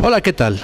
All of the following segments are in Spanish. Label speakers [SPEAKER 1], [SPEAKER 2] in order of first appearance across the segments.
[SPEAKER 1] Hola, ¿qué tal?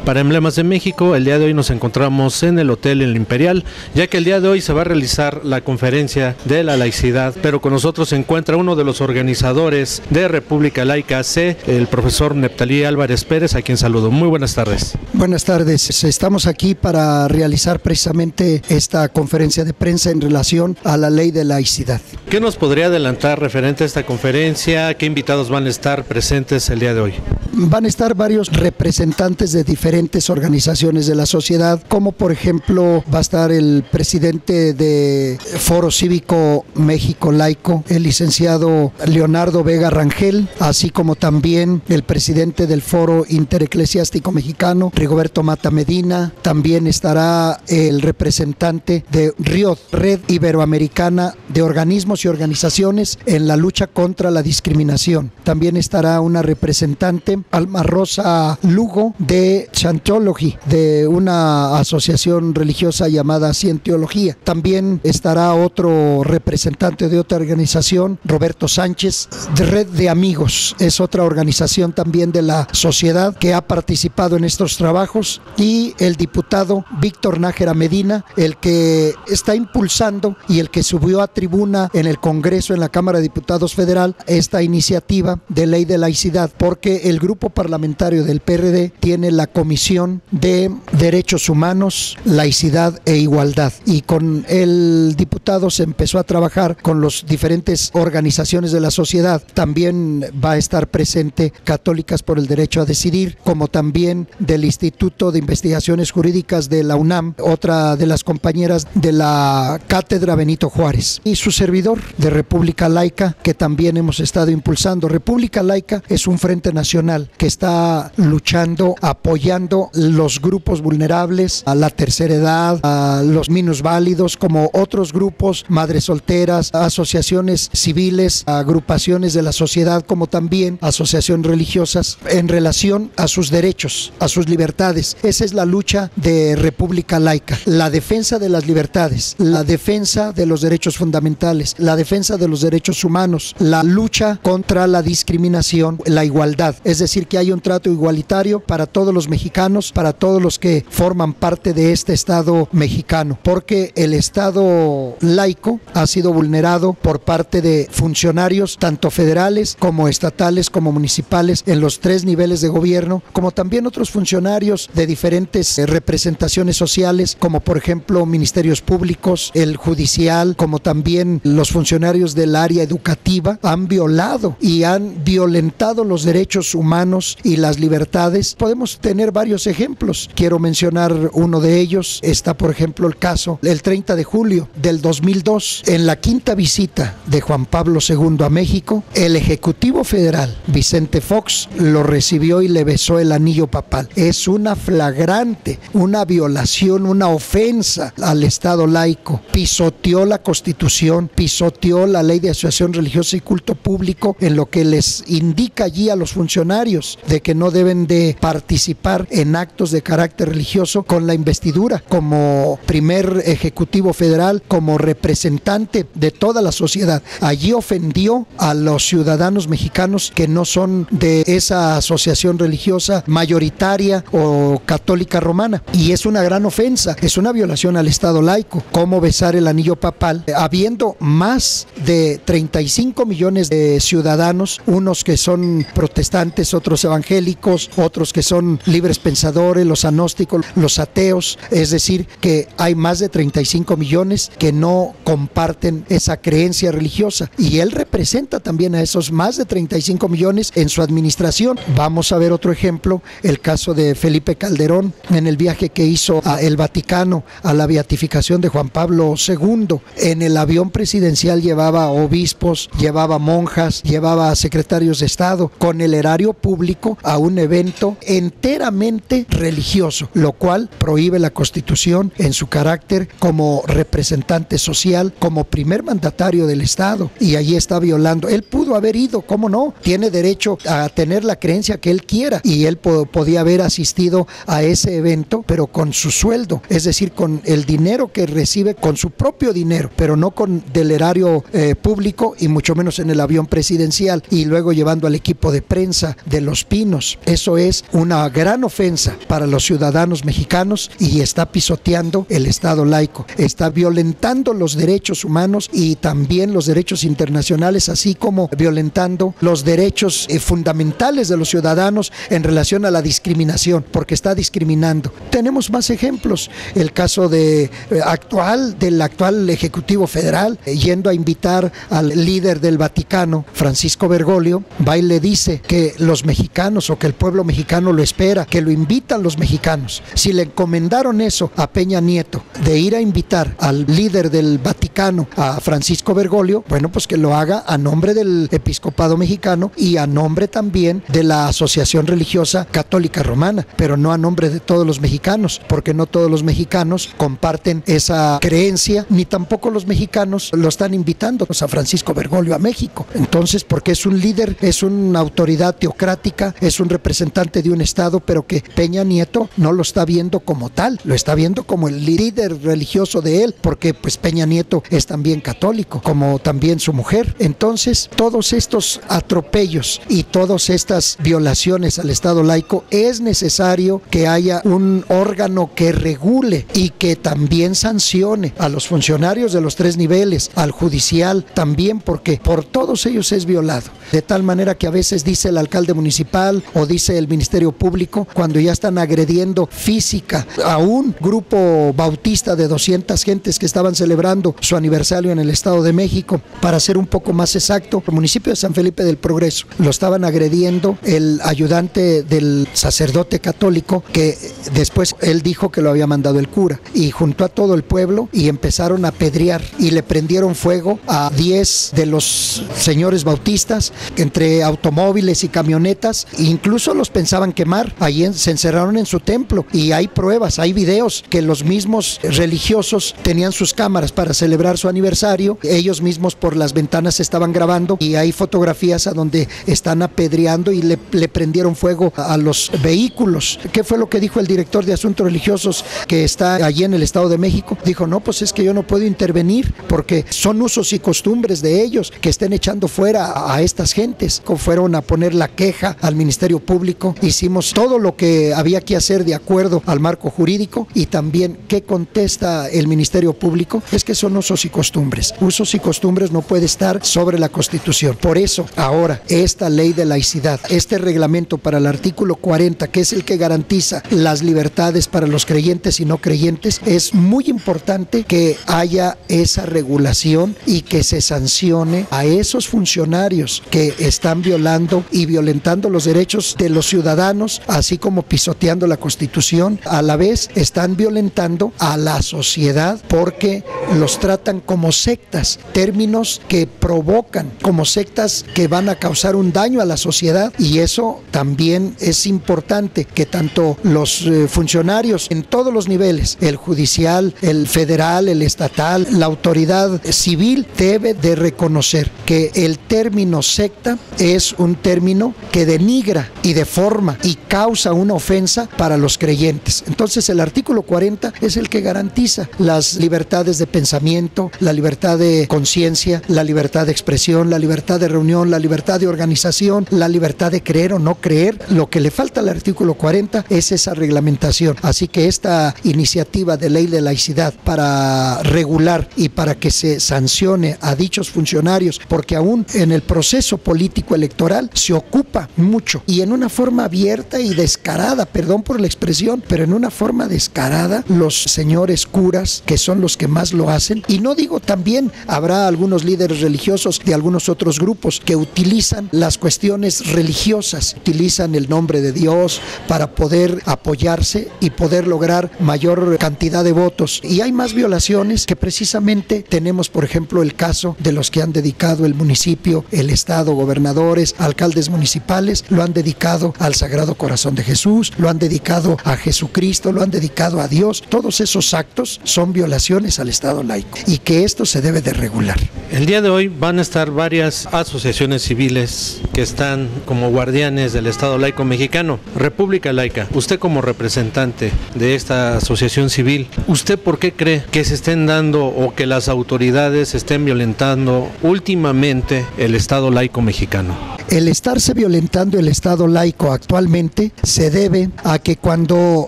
[SPEAKER 1] Para Emblemas de México, el día de hoy nos encontramos en el Hotel El Imperial, ya que el día de hoy se va a realizar la conferencia de la laicidad, pero con nosotros se encuentra uno de los organizadores de República Laica C, el profesor Neptalí Álvarez Pérez, a quien saludo. Muy buenas tardes.
[SPEAKER 2] Buenas tardes, estamos aquí para realizar precisamente esta conferencia de prensa en relación a la ley de laicidad.
[SPEAKER 1] ¿Qué nos podría adelantar referente a esta conferencia? ¿Qué invitados van a estar presentes el día de hoy?
[SPEAKER 2] Van a estar varios representantes de diferentes organizaciones de la sociedad, como por ejemplo va a estar el presidente de Foro Cívico México Laico, el licenciado Leonardo Vega Rangel, así como también el presidente del Foro Intereclesiástico Mexicano, Rigoberto Mata Medina. También estará el representante de RIOD, Red Iberoamericana de Organismos y Organizaciones en la lucha contra la discriminación. También estará una representante, Alma Rosa Lugo, de Scientology, de una asociación religiosa llamada Scientología. También estará otro representante de otra organización, Roberto Sánchez, de Red de Amigos. Es otra organización también de la sociedad que ha participado en estos trabajos, y el diputado Víctor Nájera Medina, el que está impulsando y el que subió a tribuna en el Congreso, en la Cámara de Diputados Federal, esta iniciativa de ley de laicidad, porque el grupo parlamentario del PRD tiene la Comisión de Derechos Humanos, Laicidad e Igualdad, y con el diputado se empezó a trabajar con las diferentes organizaciones de la sociedad. También va a estar presente Católicas por el Derecho a Decidir, como también del Instituto de Investigaciones Jurídicas de la UNAM, otra de las compañeras de la Cátedra Benito Juárez, y su servidor de República Laica, que también hemos estado impulsando. República Laica es un frente nacional que está luchando, apoyando los grupos vulnerables, a la tercera edad, a los minusválidos, como otros grupos, madres solteras, asociaciones civiles, agrupaciones de la sociedad, como también asociaciones religiosas, en relación a sus derechos, a sus libertades. Esa es la lucha de República Laica: la defensa de las libertades, la defensa de los derechos fundamentales, la defensa de los derechos humanos, la lucha contra la discriminación, la igualdad, es decir, que hay un trato igualitario para todos los mexicanos, para todos los que forman parte de este Estado mexicano, porque el Estado laico ha sido vulnerado por parte de funcionarios tanto federales como estatales como municipales en los 3 niveles de gobierno, como también otros funcionarios de diferentes representaciones sociales, como por ejemplo ministerios públicos, el judicial, como también los funcionarios del área educativa. Han violado y han violentado los derechos humanos y las libertades. Podemos tener varios ejemplos. Quiero mencionar uno de ellos. Está, por ejemplo, el caso el 30 de julio del 2002, en la 5ª visita de Juan Pablo II a México, el Ejecutivo Federal, Vicente Fox, lo recibió y le besó el anillo papal. Es una flagrante, una violación, una ofensa al Estado laico. Pisoteó la Constitución, pisoteó la Ley de Asociación Religiosa y Culto Público, en lo que les indica allí a los funcionarios de que no deben de participar en actos de carácter religioso con la investidura como primer ejecutivo federal, como representante de toda la sociedad. Allí ofendió a los ciudadanos mexicanos que no son de esa asociación religiosa mayoritaria o católica romana, y es una gran ofensa, es una violación al Estado laico. ¿Cómo besar el anillo papal habiendo más de 35 millones de ciudadanos, unos que son protestantes, otros evangélicos, otros que son libres pensadores, los agnósticos, los ateos? Es decir, que hay más de 35 millones que no comparten esa creencia religiosa, y él representa también a esos más de 35 millones en su administración. Vamos a ver otro ejemplo, el caso de Felipe Calderón, en el viaje que hizo a el Vaticano a la beatificación de Juan Pablo II. En el avión presidencial llevaba obispos, llevaba monjas, llevaba secretarios de Estado, con el erario público, a un evento enteramente religioso, lo cual prohíbe la Constitución en su carácter como representante social, como primer mandatario del Estado, y allí está violando. Él pudo haber ido, ¿cómo no? Tiene derecho a tener la creencia que él quiera, y él podía haber asistido a ese evento, pero con su sueldo, es decir, con el dinero que recibe, con su propio dinero, pero no con del erario público, y mucho menos en el avión presidencial, y luego llevando al equipo de prensa de Los Pinos. Eso es una gran ofensa para los ciudadanos mexicanos y está pisoteando el Estado laico, está violentando los derechos humanos y también los derechos internacionales, así como violentando los derechos fundamentales de los ciudadanos en relación a la discriminación, porque está discriminando. Tenemos más ejemplos, el caso del actual Ejecutivo Federal, yendo a invitar al líder del Vaticano, Francisco Bergoglio, va y le dice que los mexicanos o que el pueblo mexicano lo espera, que lo invitan los mexicanos. Si le encomendaron eso a Peña Nieto, de ir a invitar al líder del Vaticano, a Francisco Bergoglio, bueno, pues que lo haga a nombre del episcopado mexicano y a nombre también de la Asociación Religiosa Católica Romana, pero no a nombre de todos los mexicanos, porque no todos los mexicanos comparten esa creencia, ni tampoco los mexicanos lo están invitando a Francisco Bergoglio a México. Entonces, porque es un líder, es una autoridad teocrática, es un representante de un estado, pero que Peña Nieto no lo está viendo como tal, lo está viendo como el líder religioso de él, porque pues Peña Nieto es también católico, como también su mujer. Entonces, todos estos atropellos y todas estas violaciones al Estado laico, es necesario que haya un órgano que regule y que también sancione a los funcionarios de los 3 niveles, al judicial también, porque por todos ellos es violado. De tal manera que a veces dice el alcalde municipal o dice el Ministerio Público, cuando ya están agrediendo física a un grupo bautista de 200 gentes que estaban celebrando su aniversario en el Estado de México, para ser un poco más exacto, el municipio de San Felipe del Progreso, lo estaban agrediendo el ayudante del sacerdote católico, que después él dijo que lo había mandado el cura, y juntó a todo el pueblo y empezaron a apedrear y le prendieron fuego a 10 de los señores bautistas, entre automóviles y camionetas, incluso los pensaban quemar. Allí se encerraron en su templo y hay pruebas, hay videos que los mismos religiosos tenían sus cámaras para celebrar su aniversario, ellos mismos por las ventanas estaban grabando y hay fotografías a donde están apedreando y le prendieron fuego a los vehículos. ¿Qué fue lo que dijo el director de Asuntos Religiosos que está allí en el Estado de México? Dijo, no, pues es que yo no puedo intervenir porque son usos y costumbres de ellos que estén echando fuera a estas gentes. Fueron a poner la queja al Ministerio Público, hicimos todo lo que había que hacer de acuerdo al marco jurídico. Y también, ¿qué contesta el Ministerio Público? Es que son usos y costumbres. Usos y costumbres no puede estar sobre la Constitución. Por eso, ahora, esta ley de laicidad, este reglamento para el artículo 40, que es el que garantiza las libertades para los creyentes y no creyentes, es muy importante que haya esa regulación y que se sancione a esos funcionarios que están violando y violentando los derechos de los ciudadanos, así como pisoteando la Constitución. A la vez están violentando a la sociedad porque los tratan como sectas, términos que provocan, como sectas que van a causar un daño a la sociedad, y eso también es importante que tanto los funcionarios en todos los niveles, el judicial, el federal, el estatal, la autoridad civil, debe de reconocer que el término secta es un término que denigra y deforma y causa una ofensa para los creyentes. Entonces el artículo 40 es el que garantiza las libertades de pensamiento, la libertad de conciencia, la libertad de expresión, la libertad de reunión, la libertad de organización, la libertad de creer o no creer. Lo que le falta al artículo 40 es esa reglamentación. Así que esta iniciativa de ley de laicidad para regular y para que se sancione a dichos funcionarios, porque aún en el proceso político electoral se ocupa mucho y en una forma abierta y descarada, perdón por la expresión, pero en una forma descarada, los señores curas, que son los que más lo hacen, y no digo, también habrá algunos líderes religiosos de algunos otros grupos que utilizan las cuestiones religiosas, utilizan el nombre de Dios para poder apoyarse y poder lograr mayor cantidad de votos. Y hay más violaciones que precisamente tenemos, por ejemplo, el caso de los que han dedicado el municipio, el estado, gobernadores, alcaldes municipales, lo han dedicado al Sagrado Corazón de Jesús, lo han dedicado a Jesucristo, lo han dedicado a Dios. Todos esos actos son violaciones al Estado laico y que esto se debe de regular.
[SPEAKER 1] El día de hoy van a estar varias asociaciones civiles que están como guardianes del Estado laico mexicano. República Laica, usted como representante de esta asociación civil, ¿usted por qué cree que se estén dando o que las autoridades estén violentando últimamente el Estado laico mexicano?
[SPEAKER 2] El estarse violentando el Estado laico actualmente se debe a que cuando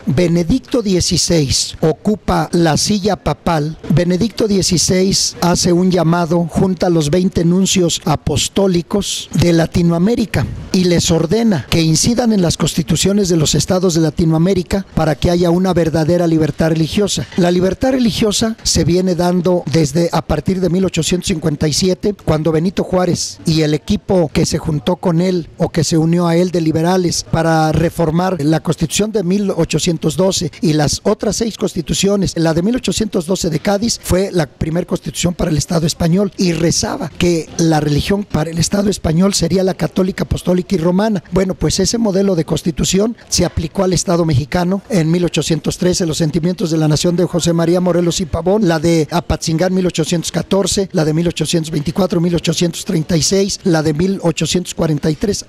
[SPEAKER 2] Benedicto XVI ocupa la silla papal, Benedicto XVI hace un llamado junto a los 20 nuncios apostólicos de Latinoamérica y les ordena que incidan en las constituciones de los estados de Latinoamérica para que haya una verdadera libertad religiosa. La libertad religiosa se viene dando desde a partir de 1857, cuando Benito Juárez y el equipo que se juntó con él o que se unió a él de liberales para reformar la Constitución de 1812 y las otras 6 constituciones. La de 1812 de Cádiz fue la primera constitución para el Estado español y rezaba que la religión para el Estado español sería la católica, apostólica y romana. Bueno, pues ese modelo de constitución se aplicó al Estado mexicano en 1813, los sentimientos de la nación de José María Morelos y Pavón, la de Apatzingán 1814, la de 1824, 1836, la de 1843,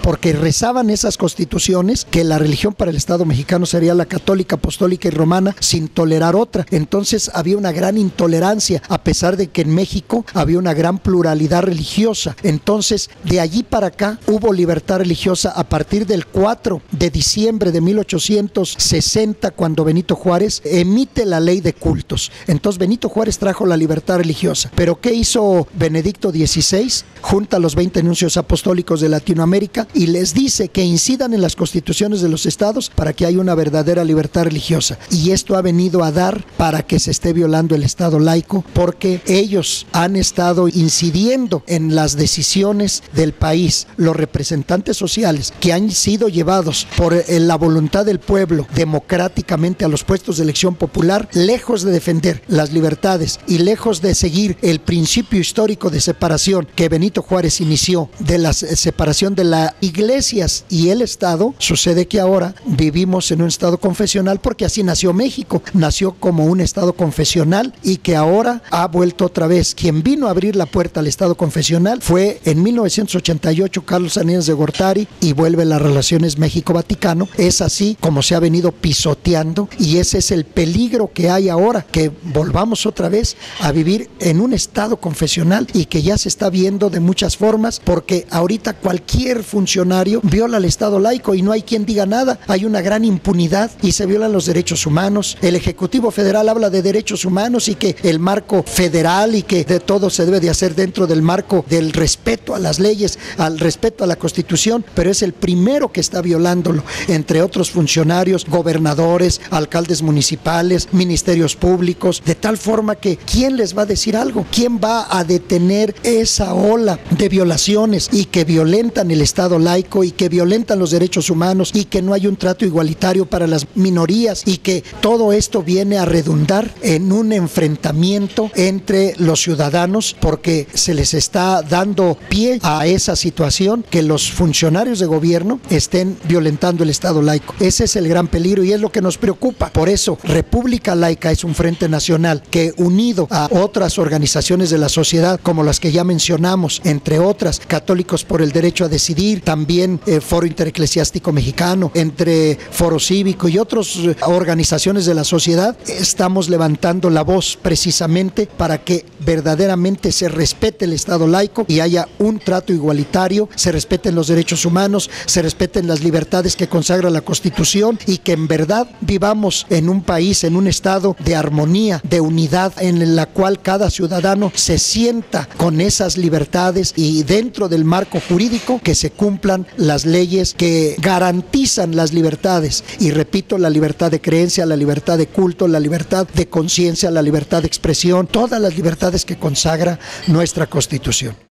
[SPEAKER 2] porque rezaban esas constituciones que la religión para el Estado mexicano sería la católica, apostólica y romana sin tolerar otra. Entonces había una gran intolerancia, a pesar de que en México había una gran pluralidad religiosa. Entonces, de allí para acá hubo libertad religiosa a partir del 4 de diciembre de 1860, cuando Benito Juárez emite la ley de cultos. Entonces Benito Juárez trajo la libertad religiosa. Pero ¿qué hizo Benedicto XVI? Junta a los 20 nuncios apostólicos de Latinoamérica y les dice que incidan en las constituciones de los estados para que haya una verdadera libertad religiosa. Y esto ha venido a dar para que se esté violando el Estado laico, porque ellos han estado incidiendo en las decisiones del país. Los representantes sociales que han sido llevados por la voluntad del pueblo democráticamente a los puestos de elección popular, lejos de defender las libertades y lejos de seguir el principio histórico de separación que Benito Juárez inició, de la separación de las iglesias y el Estado, sucede que ahora vivimos en un Estado confesional, porque así nació México, nació como un Estado confesional y que ahora ha vuelto otra vez. Quien vino a abrir la puerta al Estado confesional fue en 1988 Carlos Salinas de Gortari, y vuelve las relaciones México-Vaticano. Es así como se ha venido pisoteando, y ese es el peligro que hay ahora, que volvamos otra vez a vivir en un Estado confesional y que ya se está viendo de muchas formas, porque ahorita cualquier funcionario viola el Estado laico y no hay quien diga nada. Hay una gran impunidad y se violan los derechos humanos. El Ejecutivo Federal habla de derechos humanos y que el marco federal y que de todo se debe de hacer dentro del marco del respeto a las leyes, al respeto a la Constitución, pero es el primero que está violándolo, entre otros funcionarios, gobernadores, alcaldes municipales, ministerios públicos, de tal forma que ¿quién les va a decir algo? ¿Quién va a detener esa ola de violaciones y que violentan el Estado laico y que violentan los derechos humanos y que no hay un trato igualitario para las minorías y que todo esto viene a redundar en un enfrentamiento entre los ciudadanos, porque se les está dando pie a esa situación, que los funcionarios de gobierno estén violentando el Estado laico? Ese es el gran peligro y es lo que nos preocupa. Por eso, República Laica es un frente nacional que, unido a otras organizaciones de la sociedad, como las que ya mencionamos, entre otras, Católicos por el Derecho a Decidir, también Foro Intereclesiástico Mexicano, entre Foro Cívico y otras organizaciones de la sociedad, estamos levantando la voz precisamente para que verdaderamente se respete el Estado laico y haya un trato igualitario, se respeten los derechos humanos, se respeten las libertades que consagra la Constitución y que en verdad vivamos en un país, en un estado de armonía, de unidad, en la cual cada ciudadano se sienta con esas libertades y dentro del marco jurídico que se cumplan las leyes que garantizan las libertades. Y repito, la libertad de creencia, la libertad de culto, la libertad de conciencia, la libertad de expresión, todas las libertades que consagra nuestra Constitución.